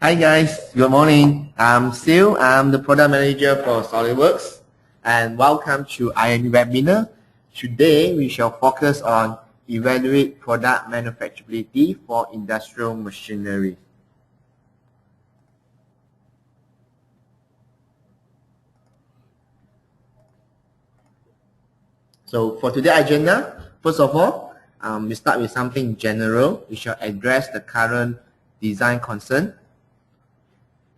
Hi guys, good morning. I'm Sil. I'm the product manager for Solidworks, and welcome to IME webinar. Today we shall focus on evaluate product manufacturability for industrial machinery. So for today's agenda, first of all, we start with something general. We shall address the current design concern.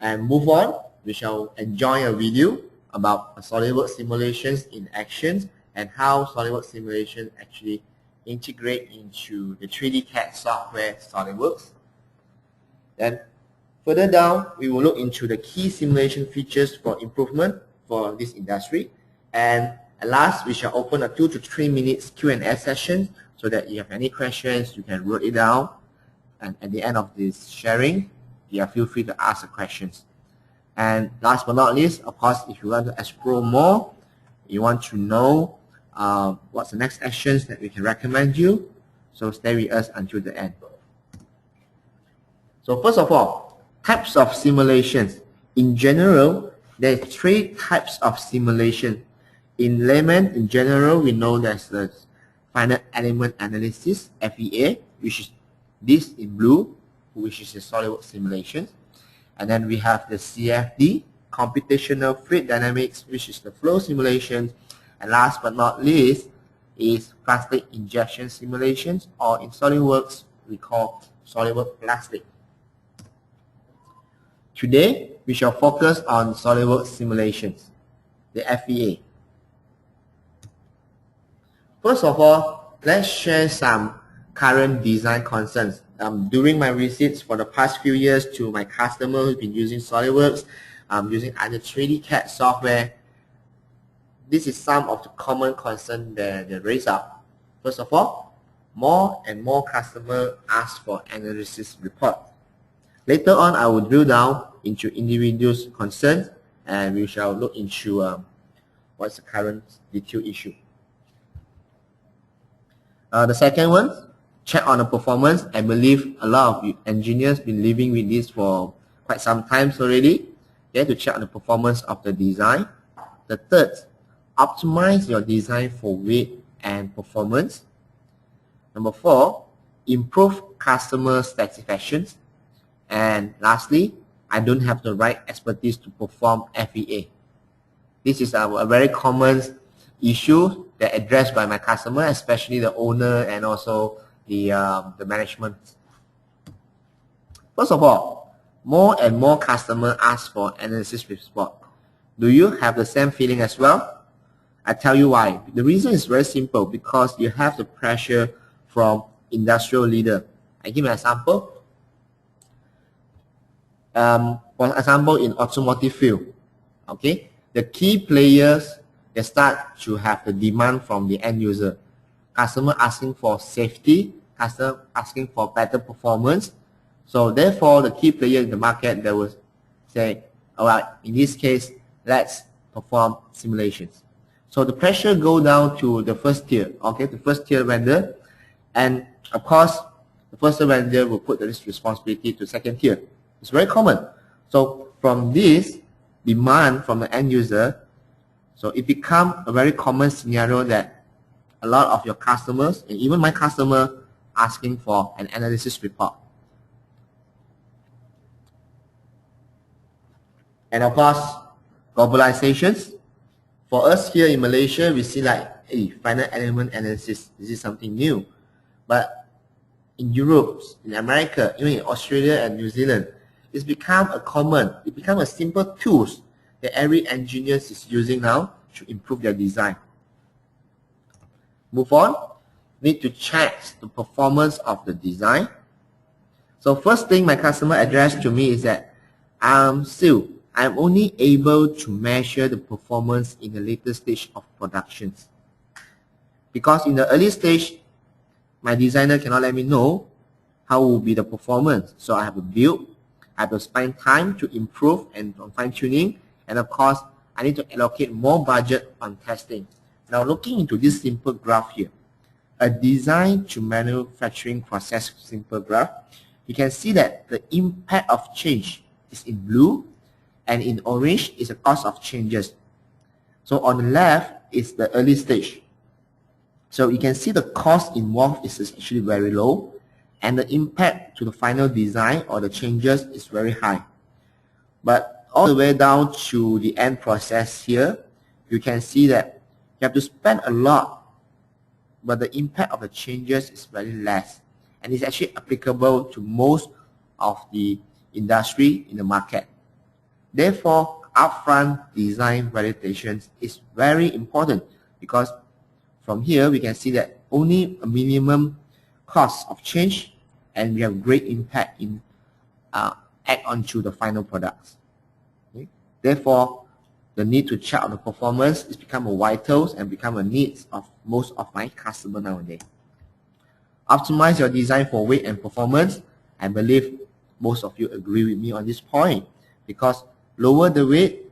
And move on, we shall enjoy a video about Solidworks simulations in action and how Solidworks simulations actually integrate into the 3D CAD software Solidworks. Then further down, we will look into the key simulation features for improvement for this industry. And at last, we shall open a 2 to 3 minutes Q&A session so that you have any questions, you can write it down. And at the end of this sharing, feel free to ask the questions. And last but not least, of course, if you want to explore more, you want to know what's the next actions that we can recommend you, so stay with us until the end. So first of all, types of simulations. In general, there are 3 types of simulation. In layman, in general, we know there's the finite element analysis, FEA, which is this in blue, which is the Solidworks simulation. And then we have the CFD, computational fluid dynamics, which is the flow simulation. And last but not least is plastic injection simulations, or in SolidWorks we call SolidWorks plastic. Today we shall focus on SolidWorks simulations, the FEA. First of all, let's share some current design concerns. During my visits for the past few years to my customers who've been using SolidWorks, using other 3D CAD software, this is some of the common concerns that they raise up. First of all, more and more customers ask for analysis report. Later on, I will drill down into individual concerns, and we shall look into what's the current detailed issue. The second one, check on the performance. I believe a lot of you engineers been living with this for quite some time already. You have to check on the performance of the design. The third, optimize your design for weight and performance. Number 4, improve customer satisfactions. And lastly, I don't have the right expertise to perform FEA. This is a very common issue that addressed by my customer, especially the owner and also the management. First of all, more and more customers ask for analysis report. Do you have the same feeling as well? I tell you why. The reason is very simple, because you have the pressure from industrial leader. I give you an example. For example, in automotive field, okay, the key players, they start to have the demand from the end user. Customer asking for safety, customer asking for better performance. So therefore, the key player in the market, they will say, all right, in this case, let's perform simulations. So the pressure go down to the first tier, okay, the first tier vendor. And of course, the first tier vendor will put this responsibility to second tier. It's very common. So from this demand from the end user, so it becomes a very common scenario that a lot of your customers, and even my customer, asking for an analysis report. And of course, globalizations. For us here in Malaysia, we see like, hey, finite element analysis, this is something new. But in Europe, in America, even in Australia and New Zealand, it's become a simple tool that every engineer is using now to improve their design. Move on. Need to check the performance of the design. So first thing my customer addressed to me is that Sil, I'm only able to measure the performance in the later stage of productions. Because in the early stage, my designer cannot let me know how will be the performance. So I have to build, I have to spend time to improve and on fine-tuning, and of course, I need to allocate more budget on testing. Now looking into this simple graph here, a design to manufacturing process simple graph, you can see that the impact of change is in blue, and in orange is the cost of changes. So on the left is the early stage. So you can see the cost involved is actually very low, and the impact to the final design or the changes is very high. But all the way down to the end process here, you can see that you have to spend a lot, but the impact of the changes is very less, and it's actually applicable to most of the industry in the market. Therefore, upfront design validation is very important, because from here we can see that only a minimum cost of change, and we have great impact in add on to the final products. Okay? Therefore, the need to check on the performance is become a vital and become a needs of most of my customers nowadays. Optimize your design for weight and performance. I believe most of you agree with me on this point, because lower the weight,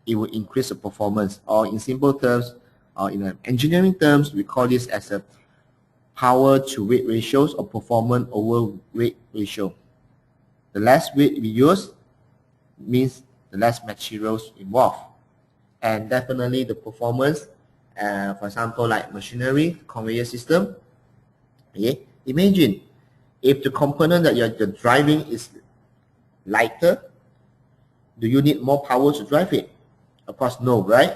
it will increase the performance, or in simple terms, or in engineering terms, we call this as a power to weight ratios or performance over weight ratio. The less weight we use means the less materials involved, and definitely the performance, for example, like machinery, conveyor system. Okay, imagine if the component that you're driving is lighter, do you need more power to drive it? Of course, no, right?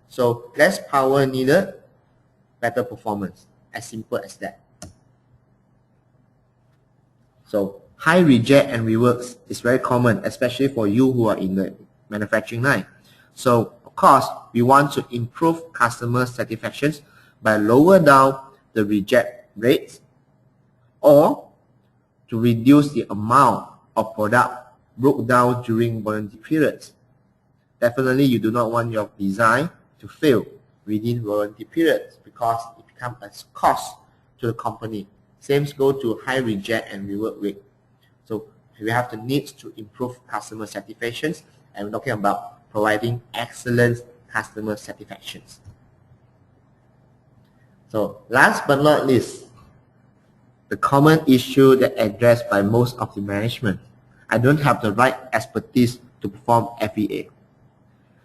So less power needed, better performance. As simple as that. So high reject and reworks is very common, especially for you who are in the manufacturing line. So of course, we want to improve customer satisfaction by lower down the reject rates, or to reduce the amount of product broke down during warranty periods. Definitely, you do not want your design to fail within warranty periods, because it becomes a cost to the company. Same goes to high reject and rework rate. So we have the needs to improve customer satisfaction, and we're talking about providing excellent customer satisfactions. So last but not least, the common issue that addressed by most of the management: I don't have the right expertise to perform FEA.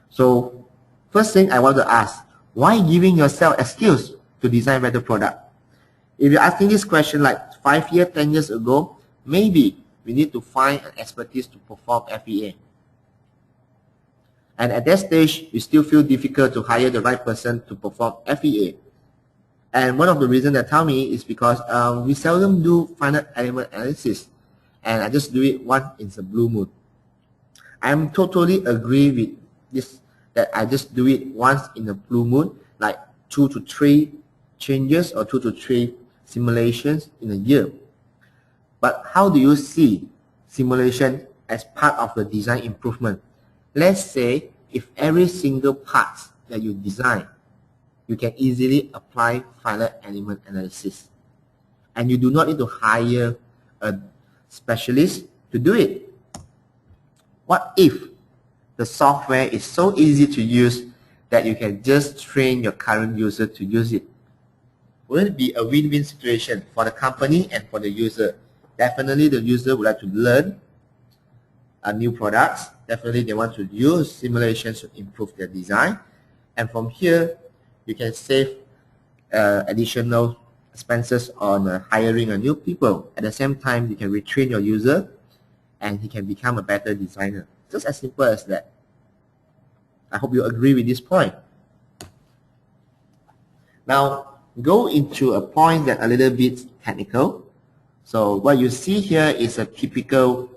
So first thing I want to ask, why giving yourself excuse to design better product? If you're asking this question like 5 years, 10 years ago, maybe we need to find an expertise to perform FEA. And at that stage, we still feel difficult to hire the right person to perform FEA. And one of the reasons they tell me is because we seldom do final element analysis, and I just do it once in the blue moon. I'm totally agree with this, that I just do it once in a blue moon, like 2 to 3 changes or 2 to 3 simulations in a year. But how do you see simulation as part of the design improvement? Let's say if every single part that you design, you can easily apply final element analysis, and you do not need to hire a specialist to do it. What if the software is so easy to use that you can just train your current user to use it? Will it be a win-win situation for the company and for the user? Definitely the user would like to learn new products. Definitely they want to use simulations to improve their design. And from here, you can save additional expenses on hiring a new people. At the same time, you can retrain your user and he can become a better designer. Just as simple as that. I hope you agree with this point. Now, go into a point that a little bit technical. So what you see here is a typical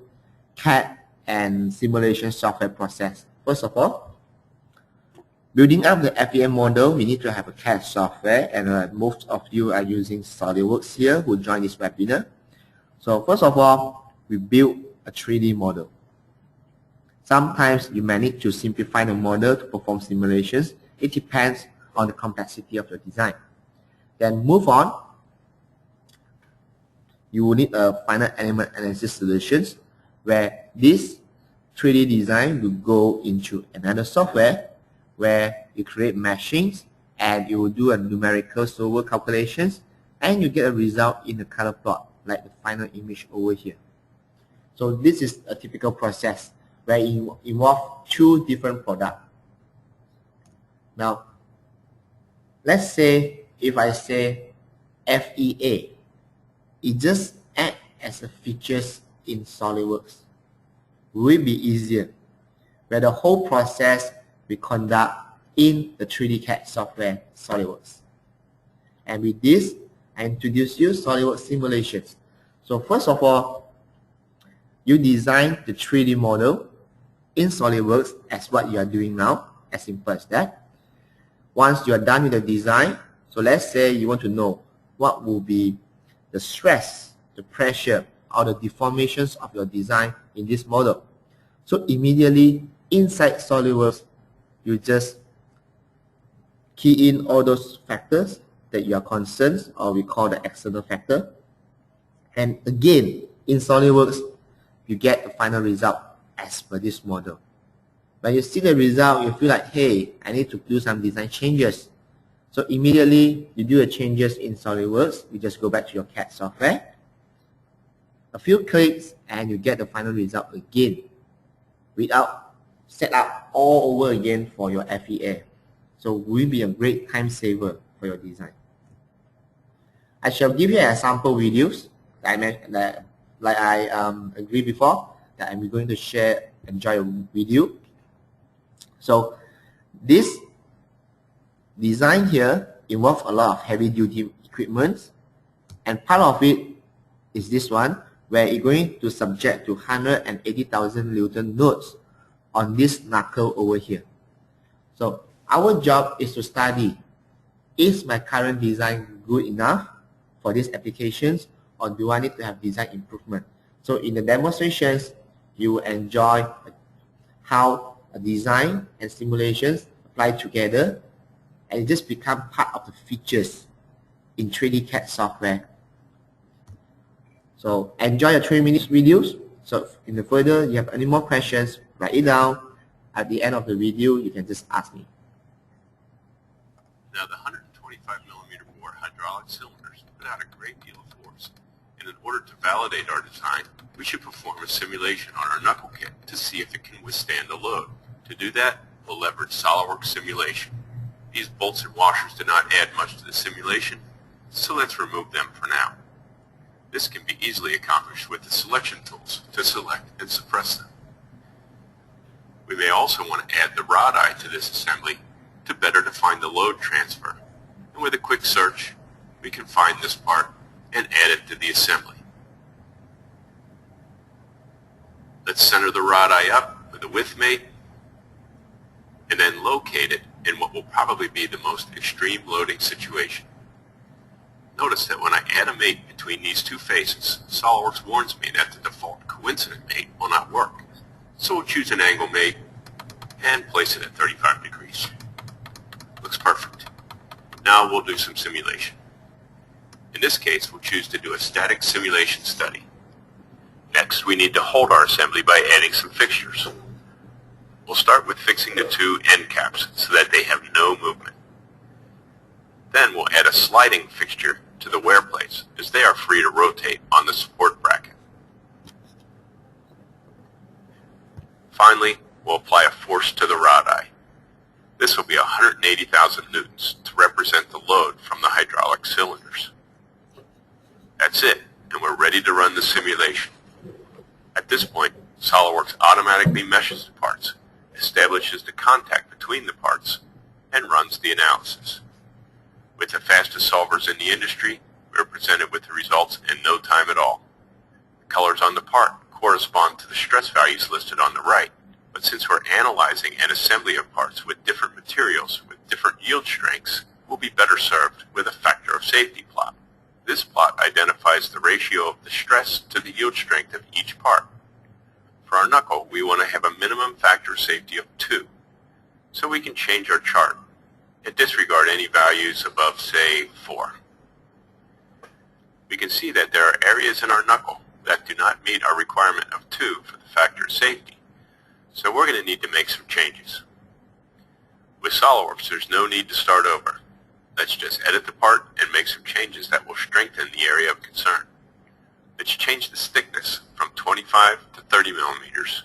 CAD and simulation software process. First of all, building up the FEM model, we need to have a CAD software, and most of you are using Solidworks here who join this webinar. So first of all, we build a 3D model. Sometimes you may need to simplify the model to perform simulations. It depends on the complexity of your design. Then move on. You will need a final element analysis solutions, where this 3D design will go into another software where you create meshings and you will do a numerical solver calculations, and you get a result in the color plot like the final image over here. So this is a typical process where it involves two different products. Now, let's say if I say FEA, it just acts as a features in SolidWorks. Will it be easier? Where the whole process we conduct in the 3D CAD software SolidWorks. And with this, I introduce you SolidWorks Simulations. So first of all, you design the 3D model in SolidWorks as what you are doing now, as simple as that. Once you are done with the design, so let's say you want to know what will be the stress, the pressure, or the deformations of your design in this model. So immediately inside SolidWorks, you just key in all those factors that you are concerned, or we call the external factor. And again, in SolidWorks, you get the final result as per this model. When you see the result, you feel like, hey, I need to do some design changes. So immediately you do the changes in SolidWorks. You just go back to your CAD software. A few clicks and you get the final result again without set up all over again for your FEA. So will be a great time saver for your design. I shall give you example videos that I agreed before that I'm going to share, enjoy with you. So this design here involves a lot of heavy duty equipment, and part of it is this one where it's going to subject to 180,000 Newton nodes on this knuckle over here. So our job is to study, is my current design good enough for these applications, or do I need to have design improvement? So in the demonstrations, you will enjoy how a design and simulations apply together, and it just become part of the features in 3D CAD software. So enjoy your 3-minute videos. So in the further you have any more questions, write it down. At the end of the video, you can just ask me. Now the 125mm bore hydraulic cylinders put out a great deal of force, and in order to validate our design, we should perform a simulation on our knuckle kit to see if it can withstand the load. To do that, we'll leverage SolidWorks Simulation. These bolts and washers do not add much to the simulation, so let's remove them for now. This can be easily accomplished with the selection tools to select and suppress them. We may also want to add the rod eye to this assembly to better define the load transfer. And with a quick search, we can find this part and add it to the assembly. Let's center the rod eye up with a width mate, and then locate it in what will probably be the most extreme loading situation. Notice that when I add a mate between these two faces, SolidWorks warns me that the default coincident mate will not work. So we'll choose an angle mate and place it at 35 degrees. Looks perfect. Now we'll do some simulation. In this case, we'll choose to do a static simulation study. Next, we need to hold our assembly by adding some fixtures. We'll start with fixing the two end caps so that they have no movement. Then we'll add a sliding fixture to the wear plates, as they are free to rotate on the support bracket. Finally, we'll apply a force to the rod eye. This will be 180,000 newtons to represent the load from the hydraulic cylinders. That's it, and we're ready to run the simulation. At this point, SolidWorks automatically meshes the parts, establishes the contact between the parts, and runs the analysis. With the fastest solvers in the industry, we are presented with the results in no time at all. The colors on the part correspond to the stress values listed on the right, but since we're analyzing an assembly of parts with different materials with different yield strengths, we'll be better served with a factor of safety plot. This plot identifies the ratio of the stress to the yield strength of each part. For our knuckle, we want to have a minimum factor of safety of 2, so we can change our chart and disregard any values above, say, 4. We can see that there are areas in our knuckle that do not meet our requirement of 2 for the factor of safety, so we're going to need to make some changes. With SolidWorks, there's no need to start over. Let's just edit the part and make some changes that will strengthen the area of concern. Let's change the thickness from 25 to 30 millimeters,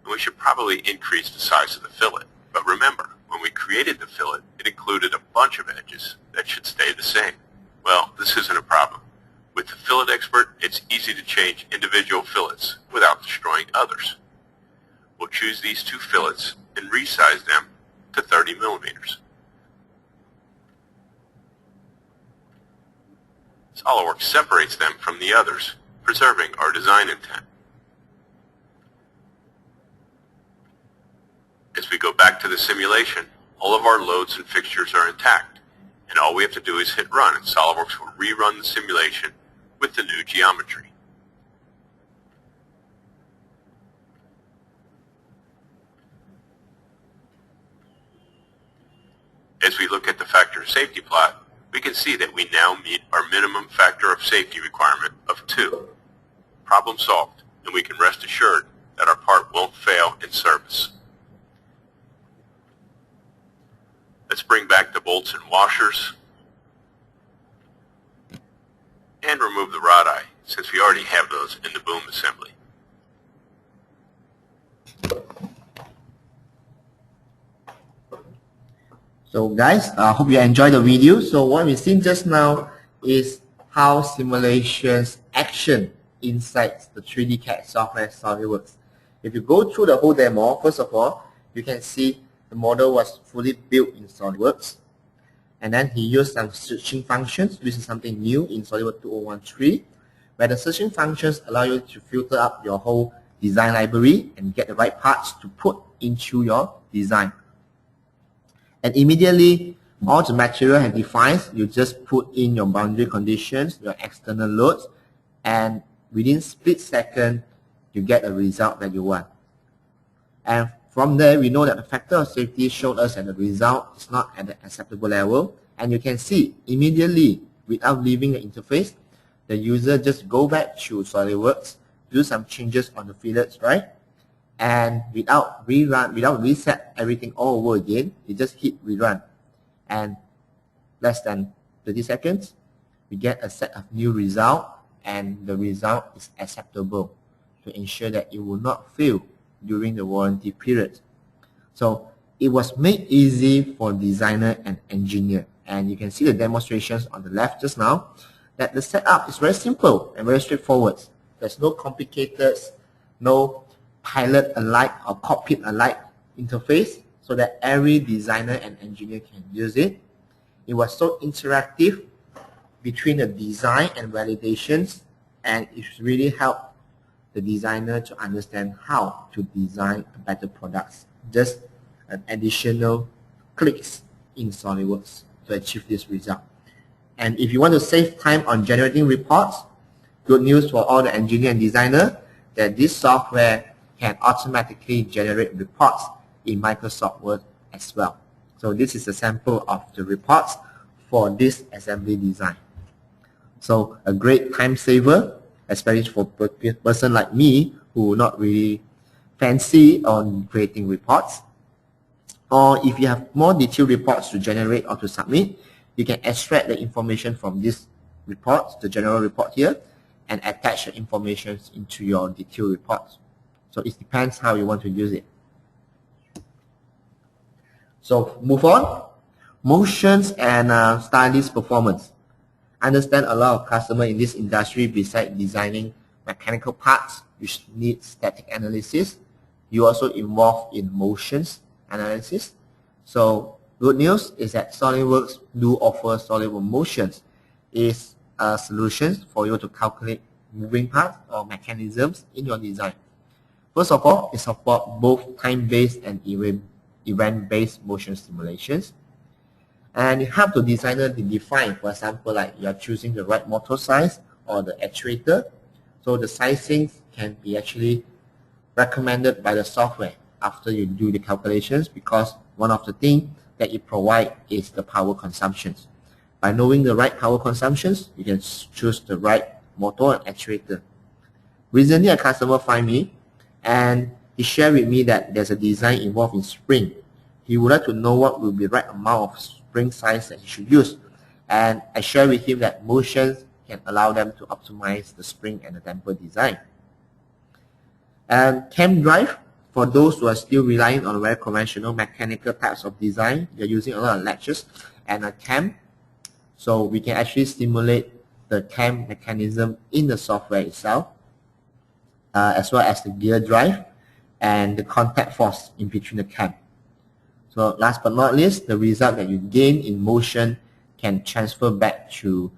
and and we should probably increase the size of the fillet. But remember, when we created the fillet, it included a bunch of edges that should stay the same. Well, this isn't a problem. With the Fillet Expert, it's easy to change individual fillets without destroying others. We'll choose these two fillets and resize them to 30 millimeters. Solidworks separates them from the others, preserving our design intent. As we go back to the simulation, all of our loads and fixtures are intact, and all we have to do is hit run, and Solidworks will rerun the simulation with the new geometry. As we look at the factor of safety plot, we can see that we now meet our minimum factor of safety requirement of 2. Problem solved, and we can rest assured that our part won't fail in service. Let's bring back the bolts and washers and remove the rod eye, since we already have those in the boom assembly. So guys, I hope you enjoyed the video. So what we've seen just now is how simulations action inside the 3D CAD software Solidworks. If you go through the whole demo, first of all, you can see the model was fully built in Solidworks. And then he used some searching functions, which is something new in SolidWorks 2013, where the searching functions allow you to filter up your whole design library and get the right parts to put into your design. And immediately, all the material and defined, you just put in your boundary conditions, your external loads, and within split second, you get a result that you want. And from there, we know that the factor of safety showed us that the result is not at the acceptable level. And you can see immediately, without leaving the interface, the user just go back to SolidWorks, do some changes on the fillets, right? And without reset everything all over again, you just hit rerun. And less than 30 seconds, we get a set of new result, and the result is acceptable to ensure that it will not fail during the warranty period. So it was made easy for designer and engineer. And you can see the demonstrations on the left just now, that the setup is very simple and very straightforward. There's no complicated, no pilot alike or cockpit alike interface, so that every designer and engineer can use it. It was so interactive between the design and validations, and it really helped the designer to understand how to design better products. Just an additional clicks in SolidWorks to achieve this result. And if you want to save time on generating reports, good news for all the engineer and designer, that this software can automatically generate reports in Microsoft Word as well. So this is a sample of the reports for this assembly design. So a great time saver, especially for a person like me who not really fancy on creating reports. Or if you have more detailed reports to generate or to submit, you can extract the information from this report, the general report here, and attach the information into your detailed reports. So it depends how you want to use it. So move on. Motions and stylist performance. I understand a lot of customers in this industry, besides designing mechanical parts which need static analysis, you also involved in motions analysis. So good news is that SolidWorks do offer SolidWorks Motions. Is a solution for you to calculate moving parts or mechanisms in your design. First of all, it supports both time-based and event-based motion simulations. And it helps the designer to define, for example, like you are choosing the right motor size or the actuator. So the sizing can be actually recommended by the software after you do the calculations, because one of the things that it provides is the power consumptions. By knowing the right power consumptions, you can choose the right motor and actuator. Recently, a customer find me and he shared with me that there's a design involved in spring. He would like to know what will be the right amount of spring size that he should use. And I shared with him that motions can allow them to optimize the spring and the damper design. And cam drive, for those who are still relying on very conventional mechanical types of design, you're using a lot of latches and a cam. So we can actually simulate the cam mechanism in the software itself, as well as the gear drive and the contact force in between the cam. So last but not least, the result that you gain in motion can transfer back to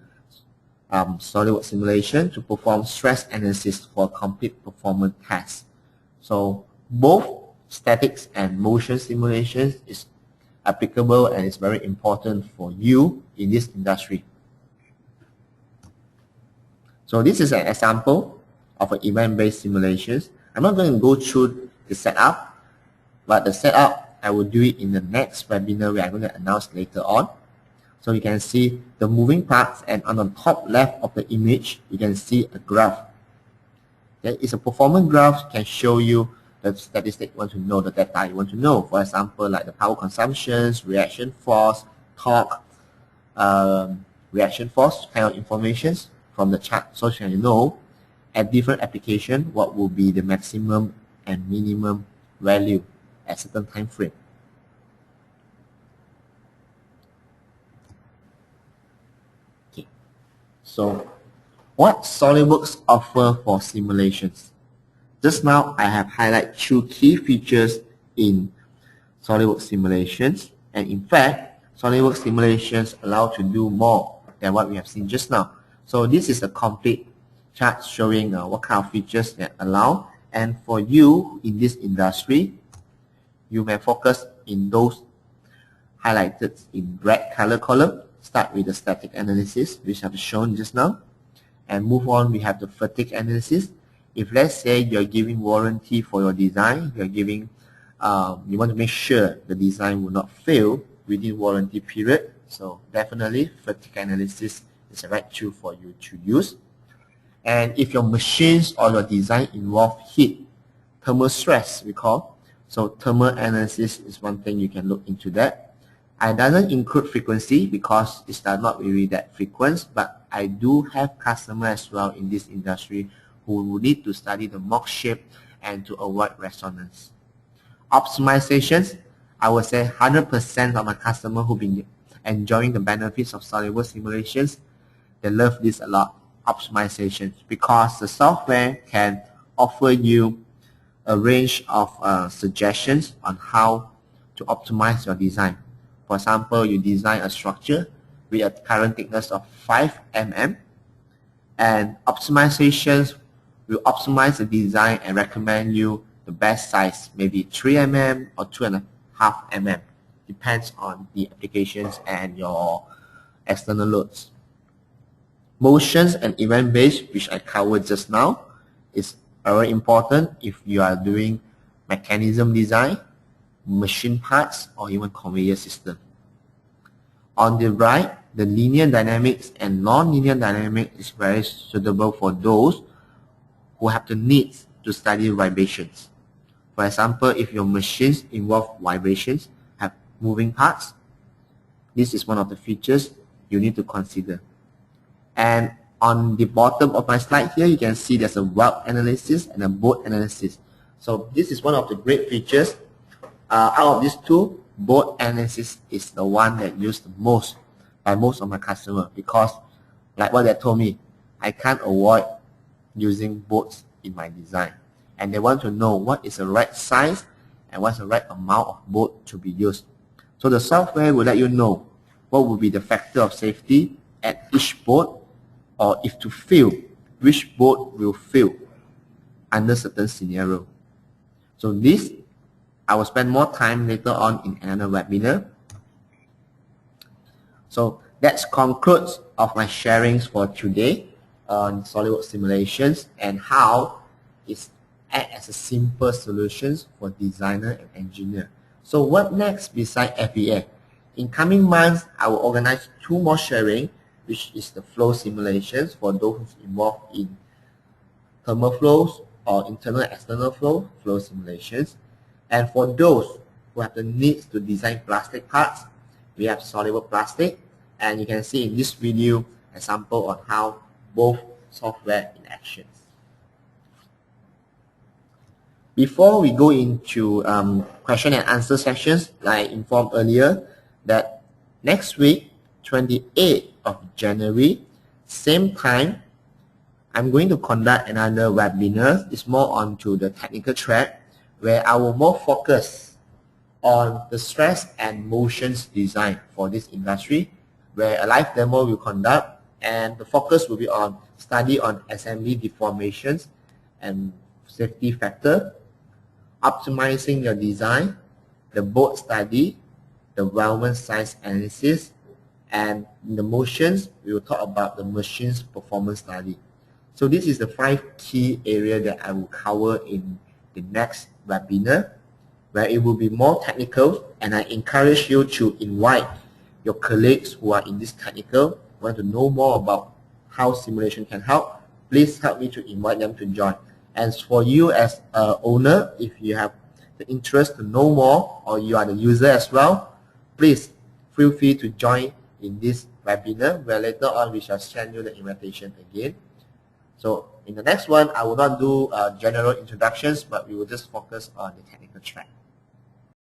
Solidworks simulation to perform stress analysis for a complete performance test. So both statics and motion simulations is applicable and is very important for you in this industry. So this is an example of an event-based simulations. I'm not going to go through the setup, but the setup I will do it in the next webinar where I'm going to announce later on. So you can see the moving parts, and on the top left of the image, you can see a graph. Okay, it's a performance graph, can show you the statistic you want to know, the data you want to know. For example, like the power consumptions, reaction force, torque, reaction force kind of informations from the chart, so you can know at different application what will be the maximum and minimum value at certain time frame. Okay, so what Solidworks offer for simulations? Just now I have highlighted 2 key features in Solidworks simulations, and in fact Solidworks simulations allow to do more than what we have seen just now. So this is a complete chart showing what kind of features that allow, and for you in this industry, you may focus in those highlighted in red color column. Start with the static analysis, which I've shown just now, and move on. We have the fatigue analysis. If let's say you're giving warranty for your design, you're giving, you want to make sure the design will not fail within warranty period. So definitely fatigue analysis is the right tool for you to use. And if your machines or your design involve heat, thermal stress we call, so thermal analysis is one thing you can look into that. I doesn't include frequency because it's not really that frequent, but I do have customers as well in this industry who will need to study the Mach shape and to avoid resonance. Optimizations, I would say 100% of my customers who've been enjoying the benefits of Solidworks simulations, they love this a lot. Optimizations, because the software can offer you a range of suggestions on how to optimize your design. For example, you design a structure with a current thickness of 5 mm, and optimizations will optimize the design and recommend you the best size, maybe 3 mm or 2.5 mm, depends on the applications and your external loads. Motions and event-based, which I covered just now, is very important if you are doing mechanism design, machine parts, or even conveyor system. On the right, the linear dynamics and non-linear dynamics is very suitable for those who have the need to study vibrations. For example, if your machines involve vibrations, have moving parts, this is one of the features you need to consider. And on the bottom of my slide here, you can see there's a weld analysis and a bolt analysis. So this is one of the great features. Out of these two, bolt analysis is the one that used the most by most of my customers, because like what they told me, I can't avoid using bolts in my design. And they want to know what is the right size and what's the right amount of bolt to be used. So the software will let you know what will be the factor of safety at each bolt, or if to fail, which bolt will fail under certain scenario. So this, I will spend more time later on in another webinar. So that concludes of my sharings for today on Solidworks simulations and how it acts as a simple solutions for designer and engineer. So what next beside FEA? In coming months, I will organize 2 more sharing, which is the flow simulations for those involved in thermal flows or internal and external flow simulations. And for those who have the needs to design plastic parts, we have Solidworks Plastic, and you can see in this video example on how both software in actions. Before we go into question and answer sessions, like I informed earlier, that next week, 28th of January, same time, I'm going to conduct another webinar. It's more onto the technical track, where I will more focus on the stress and motions design for this industry, where a live demo will conduct, and the focus will be on study on assembly deformations and safety factor, optimizing your design, the board study, the weldment size analysis, and in the motions, we will talk about the machine's performance study. So this is the 5 key areas that I will cover in the next webinar, where it will be more technical, and I encourage you to invite your colleagues who are in this technical, want to know more about how simulation can help. Please help me to invite them to join. And for you as an owner, if you have the interest to know more, or you are the user as well, please feel free to join in this webinar, where later on we shall send you the invitation again. So in the next one, I will not do general introductions, but we will just focus on the technical track.